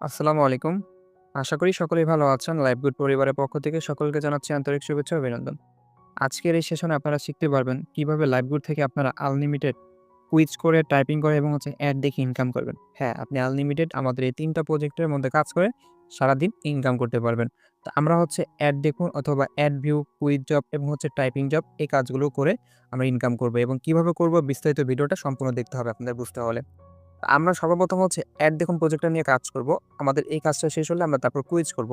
আসসালামু আলাইকুম। আশা করি সকলেই ভালো আছেন। লাইফ গুড পরিবারের পক্ষ থেকে সকলকে জানাচ্ছি আন্তরিক শুভেচ্ছা ও অভিনন্দন। আজকের এই সেশনে আপনারা শিখতে পারবেন কিভাবে লাইফ গুড থেকে আপনারা আনলিমিটেড কুইজ করে, টাইপিং করে এবং অ্যাড দেখে ইনকাম করবেন। হ্যাঁ, আপনি আনলিমিটেড আমাদের এই ৩ টা প্রজেক্টের মধ্যে কাজ করে সারাদিন ইনকাম করতে পারবেন। তো আমরা অ্যাড দেখুন অথবা অ্যাড ভিউ, কুইজ জব এবং টাইপিং জব এই কাজগুলো করে আমরা ইনকাম করব এবং কিভাবে করব বিস্তারিত ভিডিওটা সম্পূর্ণ দেখতে হবে আপনাদের বুঝতে হলে। আমরা সর্বপ্রথম অ্যাড দেখুন প্রজেক্টটা নিয়ে কাজ করব। আমাদের এই কাজটা শেষ হলে আমরা তারপর কুইজ করব।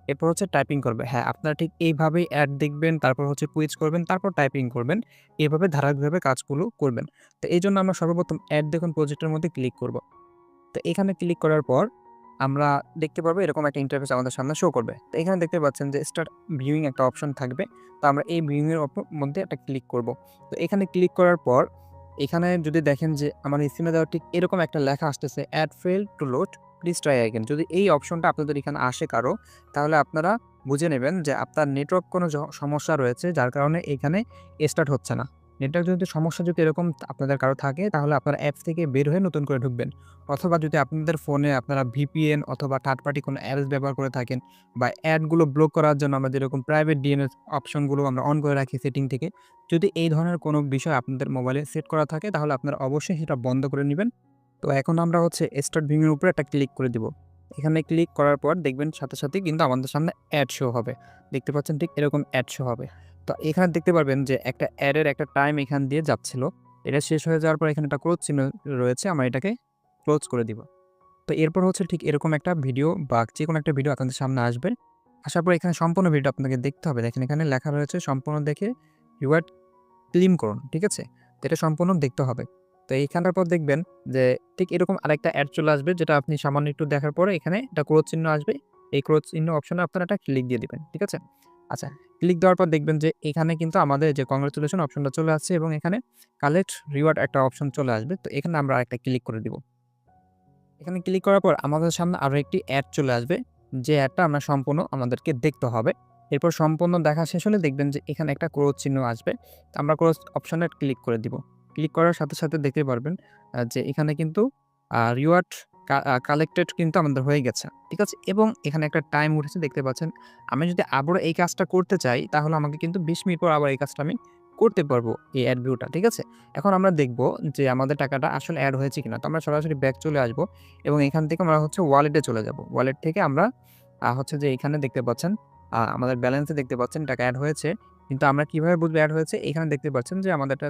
এরপর টাইপিং করবে। হ্যাঁ, আপনারা ঠিক এইভাবেই অ্যাড দেখবেন, তারপর কুইজ করবেন, তারপর টাইপিং করবেন। এভাবে ধারাবাহিকভাবে কাজগুলো করবেন। তো এইজন্য আমরা সর্বপ্রথম অ্যাড দেখুন প্রজেক্টের মধ্যে ক্লিক করব। তো এখানে ক্লিক করার পর আমরা দেখতে পারবো এরকম একটা ইন্টারফেস আমাদের সামনে শো করবে। তো এখানে দেখতে পাচ্ছেন যে স্টার্ট ভিউইং একটা অপশন থাকবে। তো আমরা এই ভিউইং এর মধ্যে একটা ক্লিক করব। তো এখানে ক্লিক করার পর এখানে যদি দেখেন যে আমার স্ক্রিনে দেওয়া ঠিক এরকম একটা লেখা আসতেছে ad failed to load, please try again. যদি এই অপশনটা আপনাদের এখানে আসে কারো, তাহলে আপনারা বুঝে নেবেন যে আপনার নেটওয়ার্ক কোনো সমস্যা রয়েছে যার কারণে এখানে স্টার্ট হচ্ছে না। নেটওয়ার্ক যদি সমস্যা যদি এরকম আপনাদের কারো থাকে তাহলে আপনারা অ্যাপস থেকে বের হয়ে নতুন করে ঢুকবেন। অথবা যদি আপনাদের ফোনে আপনারা ভিপিএন অথবা থার্ড পার্টি কোনো অ্যাপস ব্যবহার করে থাকেন বা অ্যাডগুলো ব্লক করার জন্য আমরা যেরকম প্রাইভেট ডিএনএস অপশনগুলো আমরা অন করে রাখি সেটিং থেকে, যদি এই ধরনের কোনো বিষয় আপনাদের মোবাইলে সেট করা থাকে তাহলে আপনারা অবশ্যই সেটা বন্ধ করে নিবেন। তো এখন আমরা স্টার্ট ভিউ এর উপরে একটা ক্লিক করে দিব। এখানে ক্লিক করার পর দেখবেন সাথে সাথেই কিন্তু আমাদের সামনে অ্যাড শো হবে। দেখতে পাচ্ছেন ঠিক এরকম অ্যাড শো হবে। তো এখানে দেখতে পারবেন যে একটা অ্যাডের একটা টাইম এখান দিয়ে যাচ্ছিল। এটা শেষ হয়ে যাওয়ার পর এখানে একটা ক্রস চিহ্ন রয়েছে। আমরা এটাকে ক্লোজ করে দিব। তো এরপর ঠিক এরকম একটা ভিডিও বা যেকোনো একটা ভিডিও আপনাদের সামনে আসবে। আসার পর এখানে সম্পূর্ণ ভিডিও আপনাকে দেখতে হবে। দেখেন এখানে লেখা রয়েছে সম্পূর্ণ দেখে রিওয়ার্ড ক্লেইম করুন। ঠিক আছে? তো এটা সম্পূর্ণ দেখতে হবে। তো এইখানটার পর দেখবেন যে ঠিক এরকম আরেকটা অ্যাড চলে আসবে যেটা আপনি সামান্য একটু দেখার পরে এখানে একটা ক্রস চিহ্ন আসবে। এই ক্রস চিহ্ন অপশনে আপনারা একটা ক্লিক দিয়ে দিবেন। ঠিক আছে? আচ্ছা, ক্লিক দেওয়ার পর দেখবেন যে এখানে কিন্তু আমাদের যে কংগ্রাচুলেশন অপশনটা চলে আসছে এবং এখানে কালেক্ট রিওয়ার্ড একটা অপশন চলে আসবে। তো এখানে আমরা আরেকটা ক্লিক করে দিব। এখানে ক্লিক করার পর আমাদের সামনে আরো একটি অ্যাড চলে আসবে। যে অ্যাডটা আমরা সম্পূর্ণ আমাদেরকে দেখতে হবে। এরপর সম্পূর্ণ দেখা শেষ হলে দেখবেন যে এখানে একটা ক্রস চিহ্ন আসবে। তো আমরা ক্রস অপশনে ক্লিক করে দিব। ক্লিক করার সাথে সাথে দেখতে পারবেন যে এখানে কিন্তু রিওয়ার্ড কালেক্টেড কিন্তু আমাদের হয়ে গেছে। ঠিক আছে? এবং এখানে একটা টাইম উঠেছে দেখতে পাচ্ছেন। আমি যদি আবারও এই কাজটা করতে চাই তাহলে আমাকে কিন্তু ২০ মিনিট পর আবার এই কাজটা আমি করতে পারবো এই অ্যাড ভিউটা। ঠিক আছে? এখন আমরা দেখব যে আমাদের টাকাটা আসলে এড হয়েছে কিনা। তো আমরা সরাসরি ব্যাক চলে আসবো এবং এখান থেকে আমরা ওয়ালেটে চলে যাব। ওয়ালেট থেকে আমরা যে এখানে দেখতে পাচ্ছেন আমাদের ব্যালেন্সে দেখতে পাচ্ছেন টাকা এড হয়েছে। কিন্তু আমরা কিভাবে বুঝবো এড হয়েছে? এখানে দেখতে পাচ্ছেন যে আমাদেরটা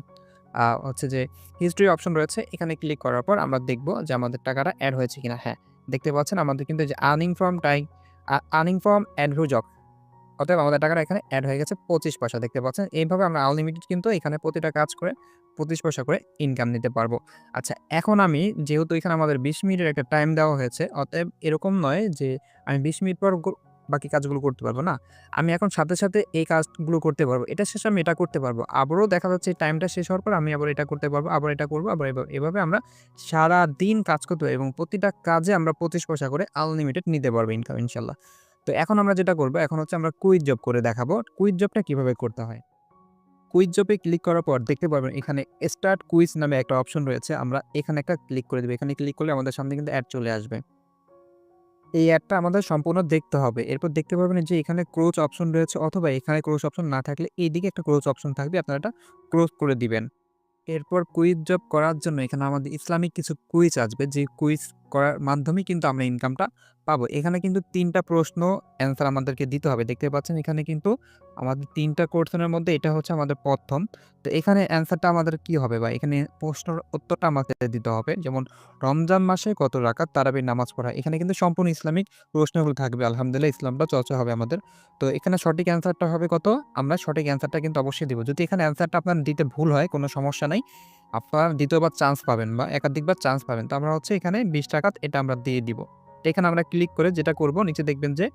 যে হিস্ট্রি অপশন রয়েছে এখানে ক্লিক করার পর আমরা দেখব যে আমাদের টাকাটা এড হয়েছে কিনা। হ্যাঁ, দেখতে পাচ্ছেন আমাদের কিন্তু এই যে earning from ad view job, অতএব আমাদের টাকাটা এখানে এড হয়ে গেছে ২৫ পয়সা দেখতে পাচ্ছেন। এইভাবে আমরা আনলিমিটেড কিন্তু এখানে প্রতিটা কাজ করে ২৫ পয়সা করে ইনকাম নিতে পারবো। আচ্ছা, এখন আমি যেহেতু এখানে আমাদের ২০ মিনিটের একটা টাইম দেওয়া হয়েছে, অতএব এরকম নয় যে আমি ২০ মিনিট পর বাকি কাজগুলো করতে পারবো না। আমি এখন সাথে সাথে এই কাজগুলো করতে পারবো। এটা শেষে আমি এটা করতে পারবো। আবারও দেখা যাচ্ছে এই টাইমটা শেষ হওয়ার পর আমি আবার এটা করতে পারবো, আবার এটা করবো, আবার এভাবে আমরা সারাদিন কাজ করতে পারি এবং প্রতিটা কাজে আমরা ২৫ পয়সা করে আনলিমিটেড নিতে পারবো ইনকাম ইনশাআল্লাহ। তো এখন আমরা যেটা করব, এখন আমরা কুইজ জব করে দেখাবো। কুইজ জবটা কিভাবে করতে হয়? কুইজ জবে ক্লিক করার পর দেখতে পারবেন এখানে স্টার্ট কুইজ নামে একটা অপশন রয়েছে। আমরা এখানে একটা ক্লিক করে দিব। এখানে ক্লিক করলে আমাদের সামনে কিন্তু অ্যাড চলে আসবে। এই অ্যাডটা আমাদের সম্পূর্ণ দেখতে হবে। এরপর দেখতে পারবেন যে এখানে ক্রোচ অপশন রয়েছে অথবা এখানে ক্রোচ অপশন না থাকলে এইদিকে একটা ক্রোচ অপশন থাকবে। আপনারা এটা ক্লোজ করে দিবেন। এরপর কুইজ জব করার জন্য এখানে আমাদের ইসলামিক কিছু কুইজ আসবে। যে কুইজ করার মাধ্যমেই কিন্তু আমরা ইনকামটা পাবো। এখানে কিন্তু ৩ টা প্রশ্ন অ্যান্সার আমাদেরকে দিতে হবে। দেখতে পাচ্ছেন এখানে কিন্তু আমাদের ৩ টা কোয়েশ্চেনের মধ্যে এটা আমাদের ১ম। তো এখানে অ্যান্সারটা আমাদের কি হবে বা এখানে প্রশ্নের উত্তরটা আমাকে দিতে হবে। যেমন রমজান মাসে কত রাকাত তারাবির নামাজ পড়া। এখানে কিন্তু সম্পূর্ণ ইসলামিক প্রশ্নগুলো থাকবে। আলহামদুলিল্লাহ ইসলামটা চর্চা হবে আমাদের। তো এখানে সঠিক অ্যান্সারটা হবে কত? আমরা সঠিক অ্যান্সারটা কিন্তু অবশ্যই দিব। যদি এখানে অ্যান্সারটা আপনার দিতে ভুল হয় কোনো সমস্যা নাই। আপনারা ২য় বার চান্স পাবেন বা একাধিকবার চান্স পাবেন। তো আমরা এখানে ২০ টাকা এটা আমরা দিয়ে দিব। তো এখানে আমরা ক্লিক করে যেটা করব নিচে দেখবেন যে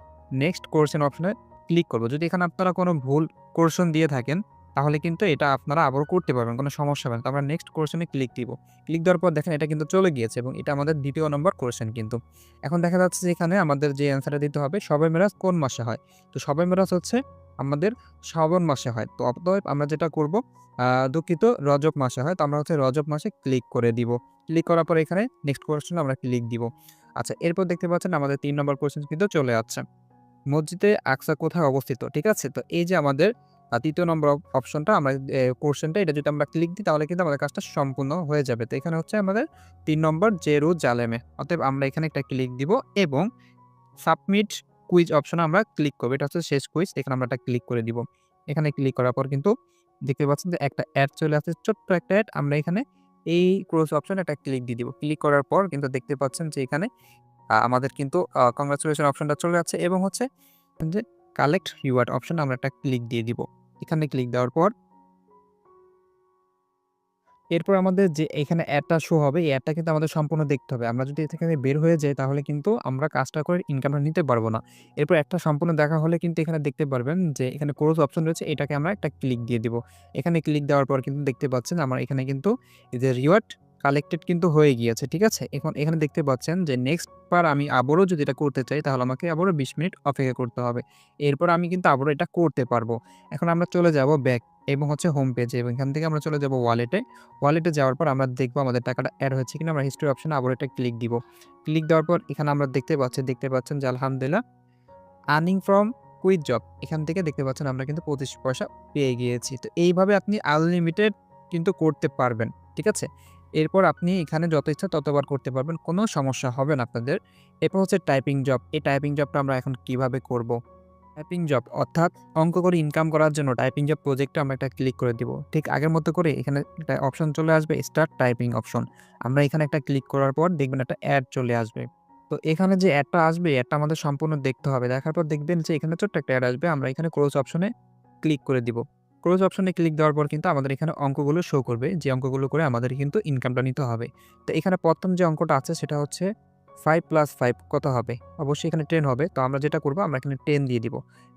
নেক্সট কোয়েশ্চেন অপশনে ক্লিক করব। যদি এখানে আপনারা কোনো ভুল কোয়েশ্চেন দিয়ে থাকেন তাহলে কিন্তু এটা আপনারা আবারও করতে পারবেন। কোনো সমস্যা হবে না। তো আমরা নেক্সট কোয়েশ্চেনে ক্লিক দিব। ক্লিক দেওয়ার পর দেখেন এটা কিন্তু চলে গিয়েছে এবং এটা আমাদের ২য় নম্বর কোয়েশ্চেন কিন্তু। এখন দেখা যাচ্ছে যে এখানে আমাদের যে অ্যান্সারটা দিতে হবে শবে মেরাজ কোন মাসে হয়? তো শবে মেরাজ আমাদের শ্রাবণ মাসে হয়। তো অতএব আমরা যেটা করব দুঃখিত রজব মাসে হয়। তো আমরা রজব মাসে ক্লিক করে দিব। ক্লিক করার পরে এখানে নেক্সট কোয়েশ্চেন আমরা ক্লিক দিব। আচ্ছা, এরপর দেখতে পাচ্ছেন আমাদের ৩ নম্বর কোয়েশ্চেন কিন্তু চলে আসছে। মসজিদে আকসা কোথায় অবস্থিত? ঠিক আছে? তো এই যে আমাদের ৩য় নম্বর অপশনটা আমরা কোয়েশ্চেনটা এটা যদি আমরা ক্লিক দিই তাহলে কিন্তু আমাদের কাজটা সম্পূর্ণ হয়ে যাবে। তো এখানে হচ্ছে আমাদের ৩ নম্বর জেরুজালেমে। অতএব আমরা এখানে একটা ক্লিক দিব এবং সাবমিট কুইজ অপশনে আমরা ক্লিক করব। এটা হচ্ছে শেষ কুইজ। এখানে আমরা একটা ক্লিক করে দিব। এখানে ক্লিক করার পর কিন্তু দেখতে পাচ্ছেন যে একটা অ্যাড চলে আসছে। ছোট্ট একটা অ্যাড। আমরা এখানে এই ক্লোজ অপশনে একটা ক্লিক দিয়ে দিব। ক্লিক করার পর কিন্তু দেখতে পাচ্ছেন যে এখানে আমাদের কিন্তু কংগ্রাচুলেশন অপশনটা চলে যাচ্ছে এবং হচ্ছে যে কালেক্ট রিওয়ার্ড অপশনে আমরা একটা ক্লিক দিয়ে দিব। এখানে ক্লিক দেওয়ার পর এরপর আমাদের যে এখানে অ্যাডটা শো হবে, এই অ্যাডটা কিন্তু আমাদের সম্পূর্ণ দেখতে হবে। আমরা যদি এ থেকে বের হয়ে যাই তাহলে কিন্তু আমরা কাজটা করে ইনকামটা নিতে পারব না। এরপর অ্যাডটা সম্পূর্ণ দেখা হলে কিন্তু এখানে দেখতে পারবেন যে এখানে ক্লোজ অপশন রয়েছে এটাকে আমরা একটা ক্লিক দিয়ে দিব। এখানে ক্লিক দেওয়ার পর কিন্তু দেখতে পাচ্ছেন আমার এখানে কিন্তু এই যে রিওয়ার্ড কালেক্টেড কিন্তু হয়ে গিয়েছে। ঠিক আছে? এখন এখানে দেখতে পাচ্ছেন যে নেক্সট বার আমি আবারও যদি এটা করতে চাই তাহলে আমাকে আবারও ২০ মিনিট অপেক্ষা করতে হবে। এরপর আমি কিন্তু আবারও এটা করতে পারব। এখন আমরা চলে যাব ব্যাক এবং হচ্ছে হোম পেজে এবং এখান থেকে আমরা চলে যাব ওয়ালেটে। ওয়ালেটে যাওয়ার পর আমরা দেখব আমাদের টাকাটা এড হয়েছে কিনা। আমরা হিস্টরি অপশনে আবার একটা ক্লিক দিব। ক্লিক দেওয়ার পর এখানে আমরা দেখতে পাচ্ছেন যে আলহামদুলিল্লাহ আর্নিং ফ্রম কুইক জব এখান থেকে দেখতে পাচ্ছেন আমরা কিন্তু ২৫ পয়সা পেয়ে গিয়েছি। তো এইভাবে আপনি আনলিমিটেড কিন্তু করতে পারবেন। ঠিক আছে? এরপর আপনি এখানে যত ইচ্ছা ততবার করতে পারবেন। কোনো সমস্যা হবে না আপনাদের। এরপর হচ্ছে টাইপিং জব। এই টাইপিং জবটা আমরা এখন কিভাবে করব? টাইপিং জব অর্থাৎ অঙ্ক করে ইনকাম করার জন্য টাইপিং জব প্রজেক্টে আমরা একটা ক্লিক করে দিব। ঠিক আগের মতো করে এখানে একটা অপশন চলে আসবে স্টার্ট টাইপিং অপশন। আমরা এখানে একটা ক্লিক করার পর দেখবেন একটা অ্যাড চলে আসবে। তো এখানে যে অ্যাডটা আসবে অ্যাডটা আমাদের সম্পূর্ণ দেখতে হবে। দেখার পর দেখবেন যে এখানে ছোট্ট একটা অ্যাড আসবে। আমরা এখানে ক্লোজ অপশনে ক্লিক করে দিব। ক্লোজ অপশনে ক্লিক দেওয়ার পর কিন্তু আমাদের এখানে অঙ্কগুলো শো করবে। যে অঙ্কগুলো করে আমাদের কিন্তু ইনকামটা নিতে হবে। তো এখানে ১ম যে অঙ্কটা আছে সেটা হচ্ছে 5 + 5 কত হবে? অবশ্যই এখানে 10 হবে। তো আমরা যেটা করব আমরা এখানে 10 দিয়ে দিব।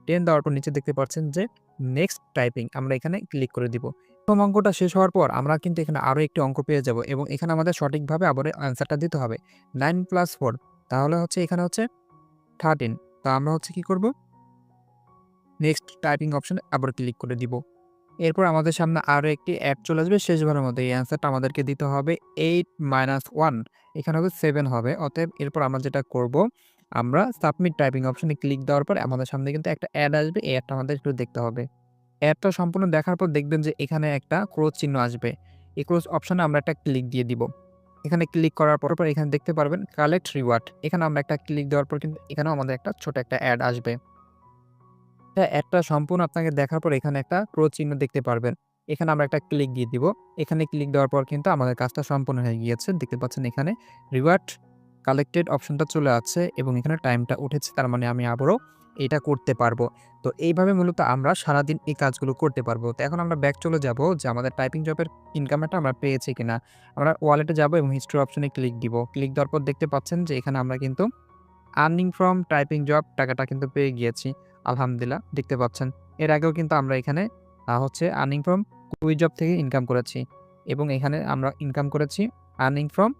10 দেওয়ার পর নিচে দেখতে পাচ্ছেন যে নেক্সট টাইপিং আমরা এখানে ক্লিক করে দিব। প্রথম অঙ্কটা শেষ হওয়ার পর আমরা কিন্তু এখানে আরো একটি অঙ্ক পেয়ে যাব এবং এখানে আমাদের সঠিকভাবে আবার অ্যান্সারটা দিতে হবে। 9 + 4 তাহলে হচ্ছে এখানে হচ্ছে 13। তো আমরা হচ্ছে কি করব? নেক্সট টাইপিং অপশনে আবার ক্লিক করে দিব। এরপর আমাদের সামনে আরো একটি অ্যাড চলে আসবে শেষবারের মতো। এই অ্যান্সারটা আমাদেরকে দিতে হবে 8 - 1 এখানে হবে 7 হবে। অতএব এরপর আমরা যেটা করব, আমরা সাবমিট টাইপিং অপশনে ক্লিক দেওয়ার পর আমাদের সামনে কিন্তু একটা অ্যাড আসবে। এই অ্যাডটা আমাদের একটু দেখতে হবে। অ্যাডটা সম্পূর্ণ দেখার পর দেখবেন যে এখানে একটা ক্রস চিহ্ন আসবে। এই ক্রস অপশনে আমরা একটা ক্লিক দিয়ে দিব। এখানে ক্লিক করার পর এখানে দেখতে পারবেন কালেক্ট রিওয়ার্ড। এখানে আমরা একটা ক্লিক দেওয়ার পর কিন্তু এখানেও আমাদের একটা ছোট একটা অ্যাড আসবে। হ্যাঁ, অ্যাডটা সম্পূর্ণ আপনাকে দেখার পর এখানে একটা ক্রস চিহ্ন দেখতে পারবেন। এখানে আমরা একটা ক্লিক দিয়ে দিব। এখানে ক্লিক দেওয়ার পর কিন্তু আমাদের কাজটা সম্পূর্ণ হয়ে গিয়েছে। দেখতে পাচ্ছেন এখানে রিওয়ার্ড কালেক্টেড অপশনটা চলে আসছে এবং এখানে টাইমটা উঠেছে। তার মানে আমি আবারও এটা করতে পারবো। তো এইভাবে মূলত আমরা সারাদিন এই কাজগুলো করতে পারবো। তো এখন আমরা ব্যাক চলে যাব যে আমাদের টাইপিং জবের ইনকামটা আমরা পেয়েছি কিনা। আমরা ওয়ালেটে যাব এবং হিস্টরি অপশনে ক্লিক দিব। ক্লিক দেওয়ার পর দেখতে পাচ্ছেন যে এখানে আমরা কিন্তু আর্নিং ফ্রম টাইপিং জব টাকাটা কিন্তু পেয়ে গিয়েছি। আলহামদুলিল্লাহ দেখতে পাচ্ছেন। এর আগেও কিন্তু আমরা এখানে হচ্ছে আর্নিং ফ্রম কুইজ জব থেকে ইনকাম করেছি এবং এখানে আমরা ইনকাম করেছি আর্নিং ফ্রম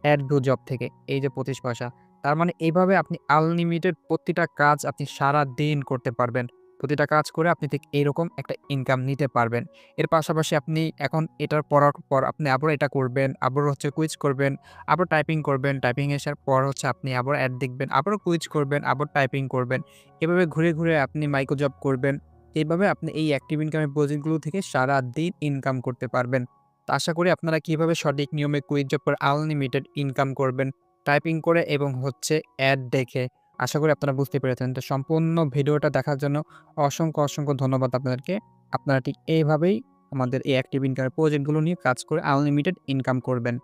অ্যাড ভ্যু জব থেকে। এই যে ২৫ পয়সা। তার মানে এইভাবে আপনি আনলিমিটেড প্রতিটা কাজ আপনি সারাদিন করতে পারবেন। প্রতিটা কাজ করে আপনি ঠিক এইরকম একটা ইনকাম নিতে পারবেন। এর পাশাপাশি আপনি এখন এটার পড়ার পর আপনি আবারও এটা করবেন, আবারও হচ্ছে কুইজ করবেন, আবার টাইপিং করবেন। টাইপিং আসার পর হচ্ছে আপনি আবার অ্যাড দেখবেন, আবারও কুইজ করবেন, আবার টাইপিং করবেন। এভাবে ঘুরে, ঘুরে আপনি মাইক্রো জব করবেন। এভাবে আপনি এই অ্যাক্টিভ ইনকামের প্রজেক্টগুলো থেকে সারাদিন ইনকাম করতে পারবেন। তো আশা করি আপনারা কিভাবে সঠিক নিয়মে কুইজ জব করে আনলিমিটেড ইনকাম করবেন, টাইপিং করে এবং হচ্ছে অ্যাড দেখে। আশা করি আপনারা বুঝতে পেরেছেন। তো সম্পূর্ণ ভিডিওটা দেখার জন্য অসংখ্য, অসংখ্য ধন্যবাদ আপনাদেরকে। আপনারা ঠিক এইভাবেই আমাদের এই অ্যাক্টিভ ইনকামের প্রজেক্টগুলো নিয়ে কাজ করে আনলিমিটেড ইনকাম করবেন।